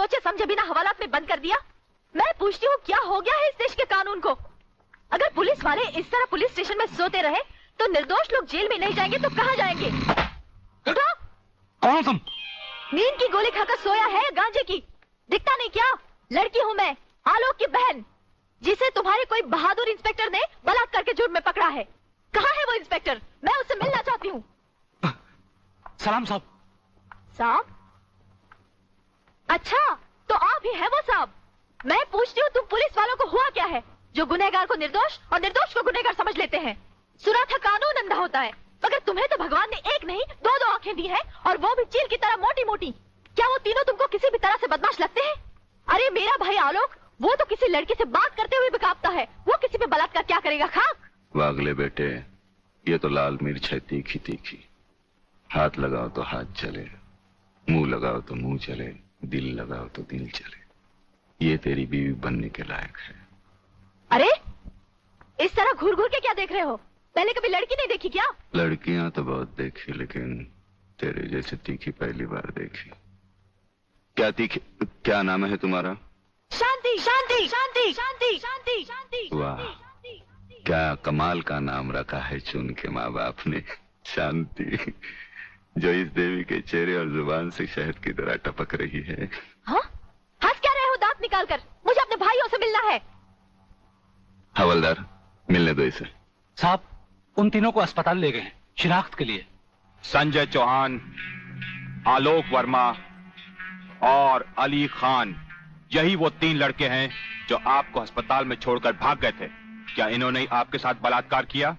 सोचे समझे बिना हवालात में बंद कर दिया। मैं पूछती हूँ क्या हो गया है इस देश के कानून को? अगर पुलिस वाले इस तरह पुलिस स्टेशन में सोते रहे तो निर्दोष लोग जेल में नहीं जाएंगे तो कहाँ जाएंगे? उठो। कौन तुम? नींद की गोली खाकर सोया है गांजे की? दिखता नहीं क्या? लड़की हूँ मैं, आलोक की बहन, जिसे तुम्हारे कोई बहादुर इंस्पेक्टर ने बलात्कार के जुर्म में पकड़ा है। कहाँ है वो इंस्पेक्टर? मैं उससे मिलना चाहती हूँ। सलाम साहब। साहब? अच्छा, तो आप ही है वो साहब। मैं पूछती हूँ तुम पुलिस वालों को हुआ क्या है जो गुनहगार को निर्दोष और निर्दोष को गुनहगार समझ लेते हैं? सुना था कानून अंधा होता है, मगर तुम्हें तो भगवान ने एक नहीं दो दो आंखें दी है, और वो भी चील की तरह मोटी मोटी। क्या वो तीनों तुमको किसी भी तरह से बदमाश लगते हैं? अरे मेरा भाई आलोक, वो तो किसी लड़की से बात करते हुए भी कांपता है। वो किसी पे बलात्कार क्या करेगा? खाक। वागले बेटे, ये तो लाल मिर्च है तीखी तीखी। हाथ लगाओ तो हाथ चले, मुंह लगाओ तो मुंह चले, दिल लगाओ तो दिल चले। ये तेरी बीवी बनने के लायक है। अरे इस तरह घूर घूर के क्या देख रहे हो? पहले कभी लड़की नहीं देखी क्या? लड़कियां तो बहुत देखी, लेकिन तेरे जैसे तीखी पहली बार देखी। क्या तीखी? क्या नाम है तुम्हारा? शांति शांति शांति शांति शांति शांति। वाह, क्या कमाल का नाम रखा है चुन के माँ बाप ने, शांति, जो इस देवी के चेहरे और जुबान से शहद की तरह टपक रही है। हाँ? हंस क्या रहे हो दांत निकाल कर? मुझे अपने भाइयों से मिलना है। हवलदार, मिलने दो इसे। साहब, उन तीनों को अस्पताल ले गए हैं शिनाख्त के लिए। संजय चौहान, आलोक वर्मा और अली खान, यही वो 3 लड़के हैं जो आपको अस्पताल में छोड़कर भाग गए थे। क्या इन्होंने आपके साथ बलात्कार किया?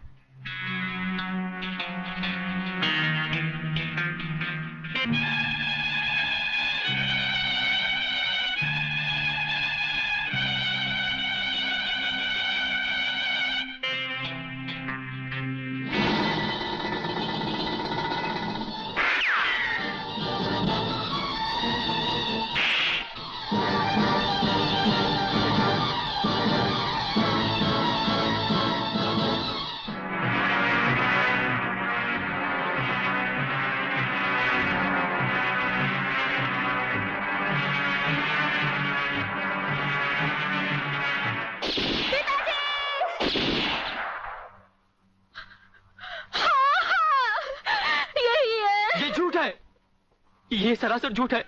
ये सरासर झूठ है।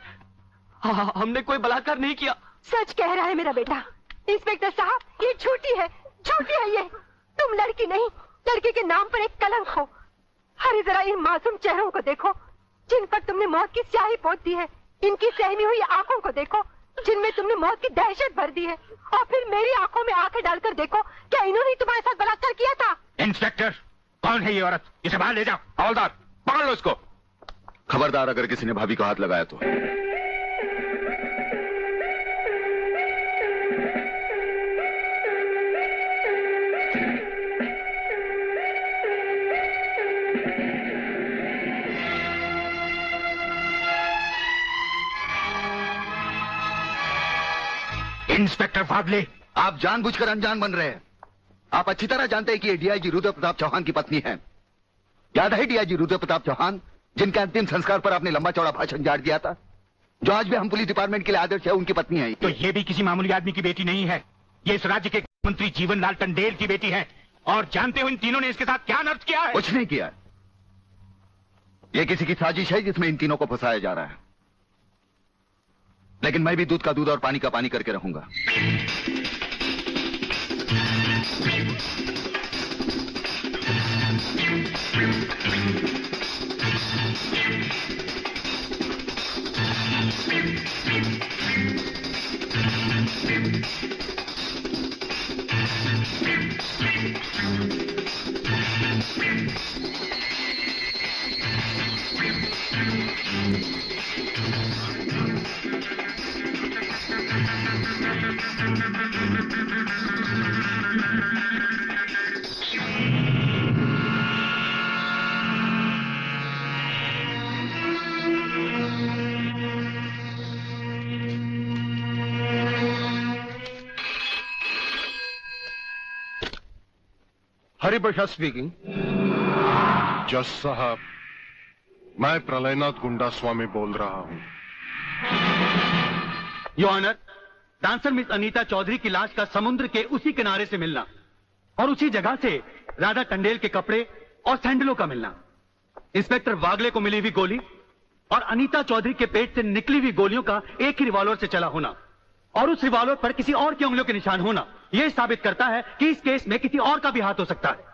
हमने कोई बलात्कार नहीं किया। सच कह रहा है मेरा बेटा। इंस्पेक्टर साहब, ये झूठी है ये। तुम लड़की नहीं, लड़की के नाम पर एक कलंक हो। अरे जरा इन मासूम चेहरों को देखो जिन पर तुमने मौत की स्याही पोत दी है। इनकी सहमी हुई आंखों को देखो जिनमें तुमने मौत की दहशत भर दी है। और फिर मेरी आंखों में आंखें डालकर देखो, क्या इन्होंने तुम्हारे साथ बलात्कार किया था? इंस्पेक्टर, कौन है ये औरत? इसे बाहर ले जाओ। हवलदार, पकड़ लो इसको। खबरदार, अगर किसी ने भाभी को हाथ लगाया तो। इंस्पेक्टर फादले, आप जानबूझकर अनजान बन रहे हैं। आप अच्छी तरह जानते हैं कि ये डीआईजी रुद्र प्रताप चौहान की पत्नी है। याद है डीआईजी रुद्र प्रताप चौहान, जिनके अंतिम संस्कार पर आपने लंबा चौड़ा भाषण झाड़ दिया था, जो आज भी हम पुलिस डिपार्टमेंट के लिए आदर्श है, उनकी पत्नी है। तो ये भी किसी मामूली आदमी की बेटी नहीं है। ये इस राज्य के मंत्री जीवन लाल टंडेल की बेटी है। और जानते हो इन तीनों ने इसके साथ क्या नर्क किया है? कुछ नहीं किया। ये किसी की साजिश है जिसमें इन तीनों को फंसाया जा रहा है। लेकिन मैं भी दूध का दूध और पानी का पानी करके रहूंगा। हरिप्रसाद स्पीकिंग। जज साहब, मैं प्रलयनाथ गुंडा स्वामी बोल रहा हूं। Your honour, dancer miss Anita Chaudhary की लाश का समुद्र के उसी किनारे से मिलना और उसी जगह से राधा टंडेल के कपड़े और सैंडलों का मिलना, इंस्पेक्टर वागले को मिली हुई गोली और अनीता चौधरी के पेट से निकली हुई गोलियों का एक ही रिवॉल्वर से चला होना और उस रिवॉल्वर पर किसी और की उंगलियों के निशान होना, यह साबित करता है कि इस केस में किसी और का भी हाथ हो सकता है।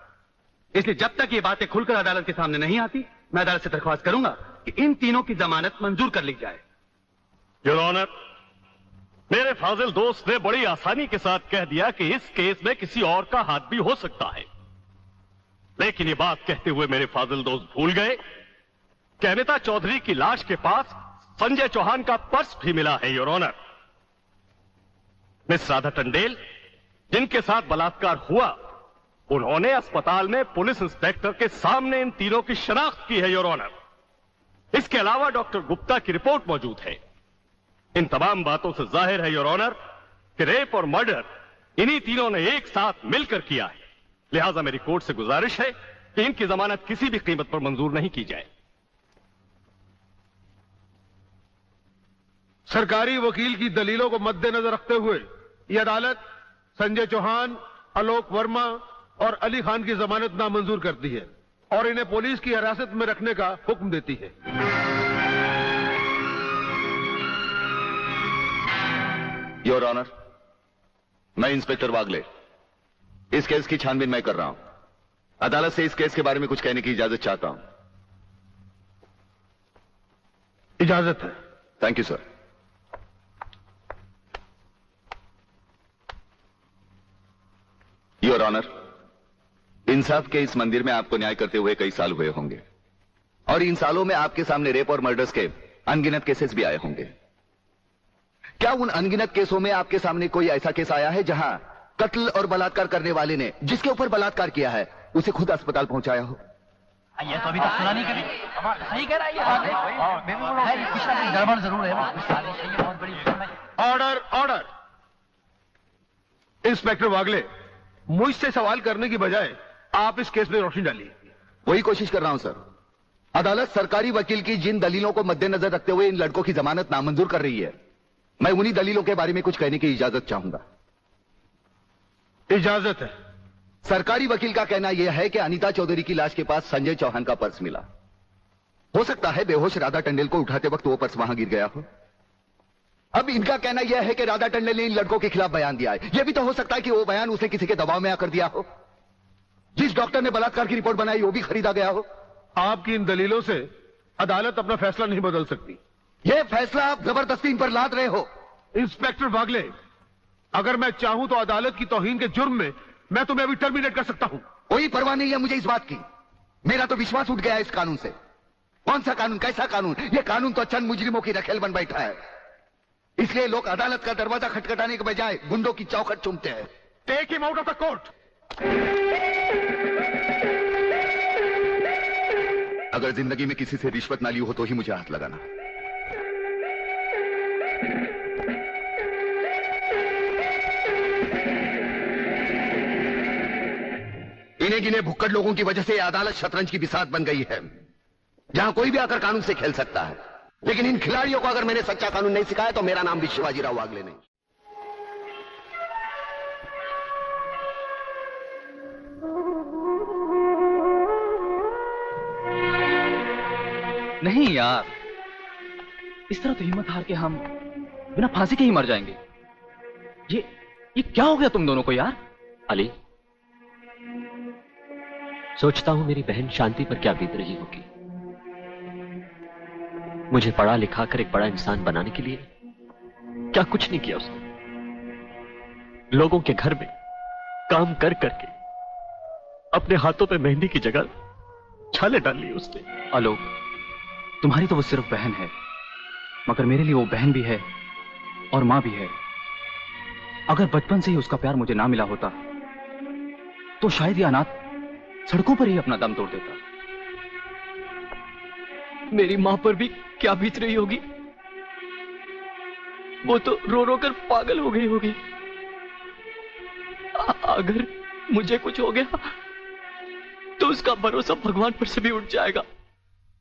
इसलिए जब तक ये बातें खुलकर अदालत के सामने नहीं आती, मैं अदालत से दरख्वास्त करूंगा कि इन तीनों की जमानत मंजूर कर ली जाए। योर ऑनर, मेरे फाजिल दोस्त ने बड़ी आसानी के साथ कह दिया कि इस केस में किसी और का हाथ भी हो सकता है, लेकिन ये बात कहते हुए मेरे फाजिल दोस्त भूल गए कि अनीता चौधरी की लाश के पास संजय चौहान का पर्स भी मिला है। Your honour, miss Radha Tandel जिनके साथ बलात्कार हुआ, उन्होंने अस्पताल में पुलिस इंस्पेक्टर के सामने इन तीनों की शनाख्त की है। योर ऑनर, इसके अलावा डॉक्टर गुप्ता की रिपोर्ट मौजूद है। इन तमाम बातों से जाहिर है योर ऑनर कि रेप और मर्डर इन्हीं तीनों ने एक साथ मिलकर किया है। लिहाजा मेरी कोर्ट से गुजारिश है कि इनकी जमानत किसी भी कीमत पर मंजूर नहीं की जाए। सरकारी वकील की दलीलों को मद्देनजर रखते हुए यह अदालत संजय चौहान, आलोक वर्मा और अली खान की जमानत नामंजूर करती है और इन्हें पुलिस की हिरासत में रखने का हुक्म देती है। योर ऑनर, मैं इंस्पेक्टर वागले इस केस की छानबीन मैं कर रहा हूं। अदालत से इस केस के बारे में कुछ कहने की इजाजत चाहता हूं। इजाजत है। Thank you sir. Your honour, इंसाफ के इस मंदिर में आपको न्याय करते हुए कई साल हुए होंगे और इन सालों में आपके सामने रेप और मर्डर्स के अनगिनत केसेस भी आए होंगे। क्या उन अनगिनत केसों में आपके सामने कोई ऐसा केस आया है जहां कत्ल और बलात्कार करने वाले ने जिसके ऊपर बलात्कार किया है उसे खुद अस्पताल पहुंचाया हो? ये तो अभी तक सुना नहीं कभी। सही कह रहा है, ये गड़बड़ जरूर है। बहुत बड़ी ऑर्डर, ऑर्डर। इंस्पेक्टर वागले, मुझसे सवाल करने की बजाय आप इस केस में रोशनी डालिए। वही कोशिश कर रहा हूं सर। अदालत सरकारी वकील की जिन दलीलों को मद्देनजर रखते हुए इन लड़कों की जमानत नामंजूर कर रही है, मैं उन्हीं दलीलों के बारे में कुछ कहने की इजाजत चाहूंगा। इजाजत है। सरकारी वकील का कहना यह है कि अनीता चौधरी की लाश के पास संजय चौहान का पर्स मिला। हो सकता है बेहोश राधा टंडेल को उठाते वक्त वो पर्स वहां गिर गया हो। अब इनका कहना यह है कि राधा टंडेल ने इन लड़कों के खिलाफ बयान दिया है। यह भी तो हो सकता है कि वो बयान उसे किसी के दबाव में आकर दिया हो। जिस डॉक्टर ने बलात्कार की रिपोर्ट बनाई वो भी खरीदा गया हो। आपकी इन दलीलों से अदालत अपना फैसला नहीं बदल सकती। यह फैसला आप जबरदस्ती इन पर लाद रहे हो। इंस्पेक्टर वागले, अगर मैं चाहूं तो अदालत की तौहीन के जुर्म में मैं तुम्हें अभी टर्मिनेट कर सकता हूं। कोई परवाह नहीं है मुझे इस बात की। मेरा तो विश्वास उठ गया इस कानून से। कौन सा कानून, कैसा कानून? यह कानून तो चंद मुजरिमों की रखेल बन बैठा है। इसलिए लोग अदालत का दरवाजा खटखटाने के बजाय गुंडों की चौखट चूमते हैं। Take him out of the court. अगर जिंदगी में किसी से रिश्वत ना ली हो तो ही मुझे हाथ लगाना। इन्हें गिने भुक्कड़ लोगों की वजह से अदालत शतरंज की बिसात बन गई है, जहां कोई भी आकर कानून से खेल सकता है। लेकिन इन खिलाड़ियों को अगर मैंने सच्चा कानून नहीं सिखाया तो मेरा नाम भी शिवाजी राव वागले नहीं। नहीं यार, इस तरह तो हिम्मत हार के हम बिना फांसी के ही मर जाएंगे। ये क्या हो गया तुम दोनों को यार? अली, सोचता हूं मेरी बहन शांति पर क्या बीत रही होगी। मुझे पढ़ा लिखा कर एक बड़ा इंसान बनाने के लिए क्या कुछ नहीं किया उसने। लोगों के घर में काम कर करके अपने हाथों पे मेहंदी की जगह छाले डाल ली उसने। आलोक, तुम्हारी तो वो सिर्फ बहन है, मगर मेरे लिए वो बहन भी है और मां भी है। अगर बचपन से ही उसका प्यार मुझे ना मिला होता तो शायद ये अनाथ सड़कों पर ही अपना दम तोड़ देता। मेरी मां पर भी क्या बीत रही होगी। वो तो रो रो कर पागल हो गई होगी। अगर मुझे कुछ हो गया तो उसका भरोसा भगवान पर से भी उठ जाएगा।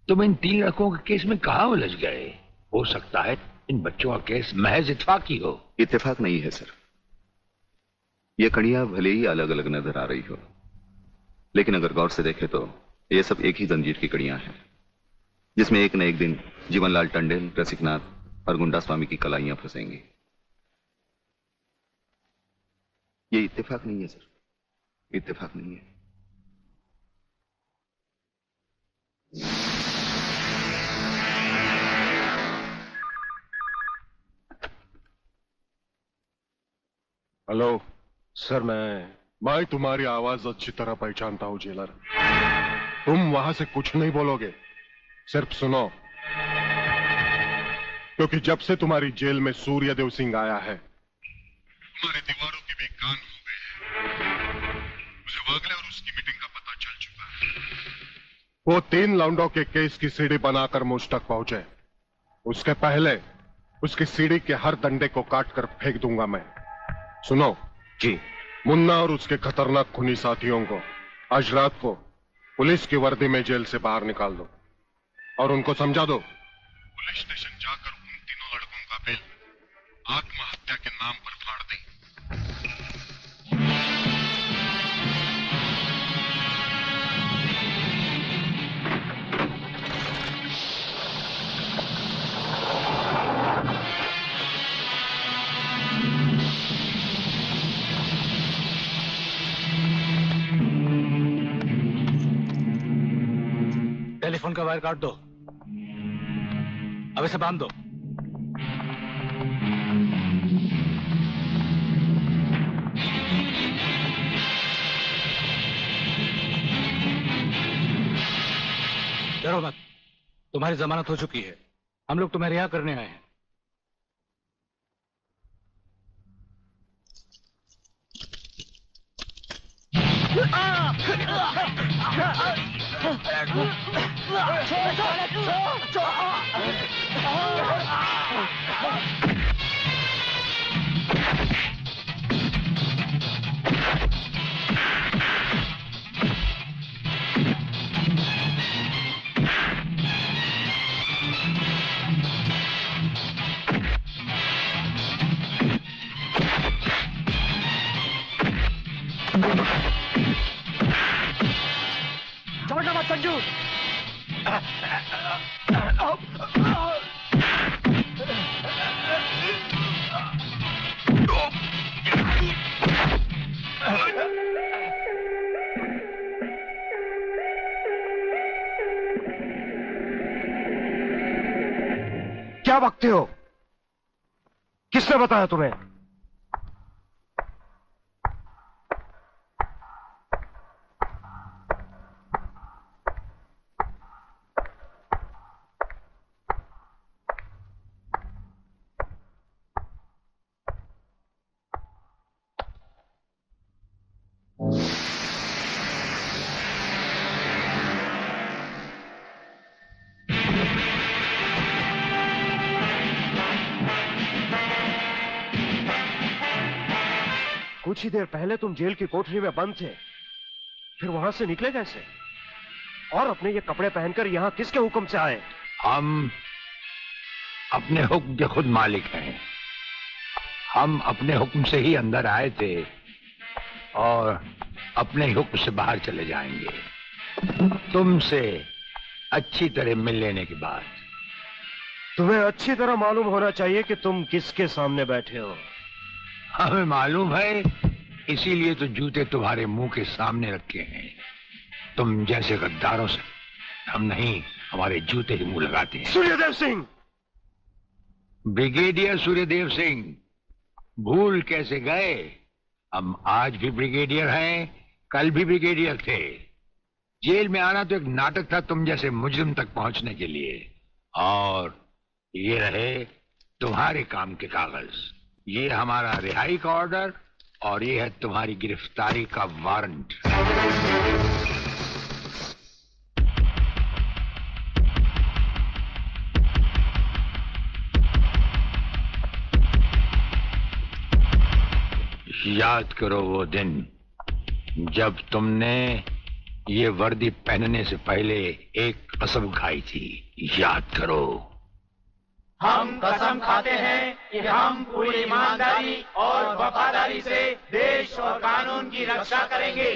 तुम इन 3 लड़कों के केस में कहां उलझ गए? हो सकता है इन बच्चों का केस महज इत्तेफाकी हो। इत्तेफाक नहीं है सर। ये कड़ियां भले ही अलग अलग नजर आ रही हो, लेकिन अगर गौर से देखें तो ये सब एक ही जंजीर की कड़ियां हैं, जिसमें एक न एक दिन जीवनलाल टंडेल, रसिकनाथ और गुंडा स्वामी की कलाइयां फंसेंगी। ये इत्तेफाक नहीं है सर, इत्तेफाक नहीं है। हेलो सर, मैं तुम्हारी आवाज अच्छी तरह पहचानता हूं जेलर। तुम वहां से कुछ नहीं बोलोगे, सिर्फ सुनो, क्योंकि जब से तुम्हारी जेल में सूर्यदेव सिंह आया है, तुम्हारी दीवारों के भी कान हो गए हैं। मुझे वागले और उसकी मीटिंग का पता चल चुका है। वो 3 लौंडों के केस की सीढ़ी बनाकर मुझ तक पहुंचे। उसके पहले उसकी सीढ़ी के हर डंडे को काटकर फेंक दूंगा मैं। सुनो जी। मुन्ना और उसके खतरनाक खूनी साथियों को आज रात को पुलिस की वर्दी में जेल से बाहर निकाल दो और उनको समझा दो पुलिस स्टेशन जाकर उन तीनों लड़कों का बिल आत्महत्या के नाम पर फाड़ दें। टेलीफोन का वायर काट दो, अब इसे बांध दो। डरो मत, तुम्हारी जमानत हो चुकी है। हम लोग तुम्हें रिहा करने आए हैं। छोड़ना मत संजू। क्या बकते हो? किसने बताया तुम्हें? कुछ ही देर पहले तुम जेल की कोठरी में बंद थे, फिर वहां से निकले कैसे? और अपने ये कपड़े पहनकर यहां किसके हुक्म से आए? हम अपने हुक्म के खुद मालिक हैं। हम अपने हुक्म से ही अंदर आए थे और अपने हुक्म से बाहर चले जाएंगे। तुमसे अच्छी तरह मिल लेने के बाद। तुम्हें अच्छी तरह मालूम होना चाहिए कि तुम किसके सामने बैठे हो। हमें मालूम है, इसीलिए तो जूते तुम्हारे मुंह के सामने रखे हैं। तुम जैसे गद्दारों से हम नहीं, हमारे जूते ही मुंह लगाते हैं। सूर्यदेव सिंह! ब्रिगेडियर सूर्यदेव सिंह, भूल कैसे गए? हम आज भी ब्रिगेडियर हैं, कल भी ब्रिगेडियर थे। जेल में आना तो एक नाटक था तुम जैसे मुजरिम तक पहुंचने के लिए। और ये रहे तुम्हारे काम के कागज। ये हमारा रिहाई का ऑर्डर और ये है तुम्हारी गिरफ्तारी का वारंट। याद करो वो दिन जब तुमने ये वर्दी पहनने से पहले एक कसम खाई थी। याद करो। हम कसम खाते हैं कि हम पूरी ईमानदारी और वफादारी से देश और कानून की रक्षा करेंगे।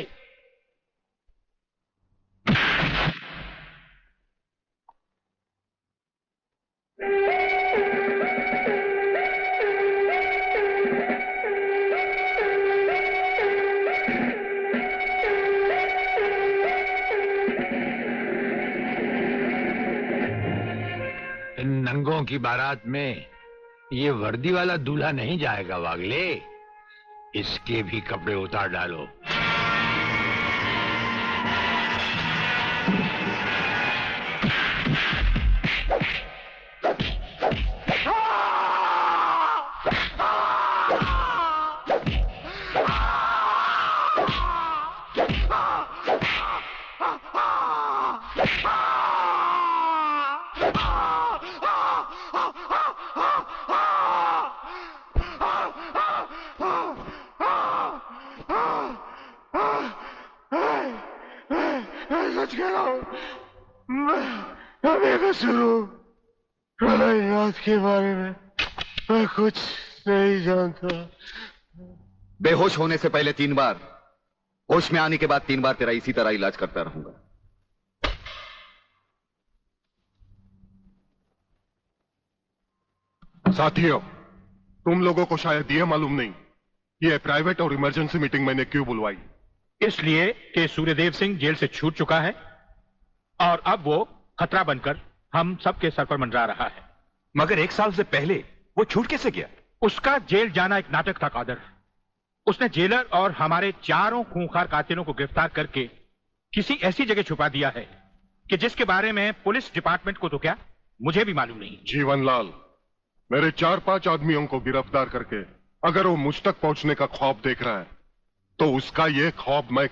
इन नंगों की बारात में ये वर्दी वाला दूल्हा नहीं जाएगा वागले। इसके भी कपड़े उतार डालो। सच कह रहा हूं, मैं बेकसूर हूं। प्रलयनाथ के बारे में मैं कुछ नहीं जानता। बेहोश होने से पहले 3 बार, होश में आने के बाद 3 बार तेरा इसी तरह इलाज करता रहूंगा। साथियों, तुम लोगों को शायद यह मालूम नहीं, ये प्राइवेट और इमरजेंसी मीटिंग मैंने क्यों बुलवाई। इसलिए कि सूर्यदेव सिंह जेल से छूट चुका है और अब वो खतरा बनकर हम सबके सर पर मंडरा रहा है। मगर 1 साल से पहले वो छूट कैसे गया? उसका जेल जाना एक नाटक था कादर। उसने जेलर और हमारे 4 खूंखार कातिलों को गिरफ्तार करके किसी ऐसी जगह छुपा दिया है कि जिसके बारे में पुलिस डिपार्टमेंट को तो क्या, मुझे भी मालूम नहीं। जीवनलाल, मेरे 4-5 आदमियों को गिरफ्तार करके अगर वो मुझ तक पहुंचने का ख्वाब देख रहा है तो उसका ये ख्वाब मैं